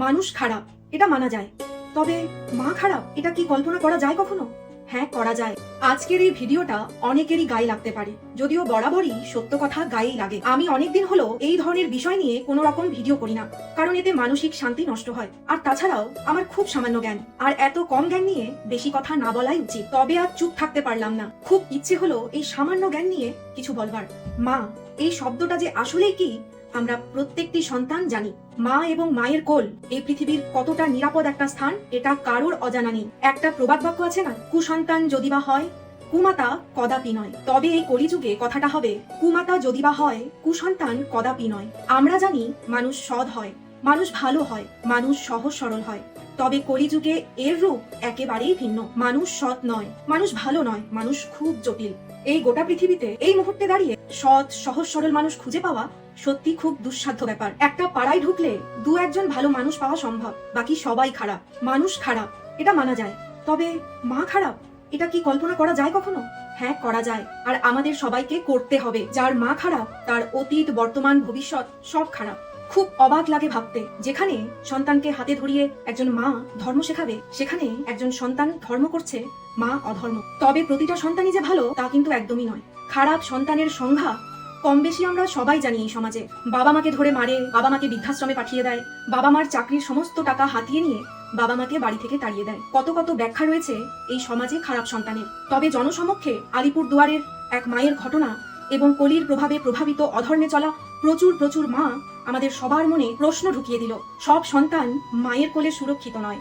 মানুষ খারাপ এটা মানা যায়, তবে মা খারাপ এটা কি কল্পনা করা যায় কখনো? হ্যাঁ, করা যায়। আজকের এই ভিডিওটা অনেকেরই গায়ে লাগতে পারে, যদিও বরাবরই সত্য কথা গায়েই লাগে। আমি অনেকদিন হলো এই ধরনের বিষয় নিয়ে কোনো রকম ভিডিও করি না, কারণ এতে মানসিক শান্তি নষ্ট হয়। আর তাছাড়াও আমার খুব সামান্য জ্ঞান, আর এত কম জ্ঞান নিয়ে বেশি কথা না বলাই উচিত। তবে আর চুপ থাকতে পারলাম না, খুব ইচ্ছে হলো এই সামান্য জ্ঞান নিয়ে কিছু বলবার। মা এই শব্দটা যে আসলেই কি আমরা প্রত্যেকটি সন্তান জানি। মা এবং মায়ের কোল এই পৃথিবীর কতটা নিরাপদ একটা স্থান এটা কারোর অজানা নেই। একটা প্রবাদ বাক্য আছে না, কুসন্তান যদিবা হয় কুমাতা কদাপি নয়। তবে এই কলিযুগে কথাটা হবে কুমাতা যদিবা হয় কুসন্তান কদাপি নয়। আমরা জানি মানুষ সৎ হয়, মানুষ ভালো হয়, মানুষ সহজ সরল হয়, তবে কলিযুগে এর রূপ একেবারেই ভিন্ন। মানুষ সৎ নয়, মানুষ ভালো নয়, মানুষ খুব জটিল। এই গোটা পৃথিবীতে এই মুহূর্তে দাঁড়িয়ে সৎ সহজ সরল মানুষ খুঁজে পাওয়া সত্যি খুব দুঃসাধ্য ব্যাপার। একটা পাড়ায় ঢুকলে দু একজন ভালো মানুষ পাওয়া সম্ভব, বাকি সবাই খারাপ। মানুষ খারাপ এটা মানা যায়, তবে মা খারাপ এটা কি কল্পনা করা যায় কখনো? হ্যাঁ, করা যায়। আর আমাদের সবাইকে করতে হবে। যার মা খারাপ তার অতীত বর্তমান ভবিষ্যৎ সব খারাপ। খুব অবাক লাগে ভাবতে, যেখানে সন্তানকে হাতে ধরিয়ে একজন মা ধর্ম শেখাবে, সেখানে একজন সন্তান ধর্ম করছে, মা অধর্ম। তবে প্রতিটা সন্তানই যে ভালো তা কিন্তু একদমই নয়। খারাপ সন্তানের সংজ্ঞা কম বেশি আমরা সবাই জানি এই সমাজে। বাবা মাকে ধরে মারে, বাবা মাকে বৃদ্ধাশ্রমে পাঠিয়ে দেয়, বাবা মার চাকরির সমস্ত টাকা হাতিয়ে নিয়ে বাবা মাকে বাড়ি থেকে তাড়িয়ে দেয়। কত কত ব্যাখ্যা রয়েছে এই সমাজে খারাপ সন্তানের। তবে জনসমক্ষে আলিপুর দুয়ারের এক মায়ের ঘটনা এবং কলির প্রভাবে প্রভাবিত অধর্মে চলা প্রচুর প্রচুর মা আমাদের সবার মনে প্রশ্ন ঢুকিয়ে দিল, সব সন্তান মায়ের কোলে সুরক্ষিত নয়।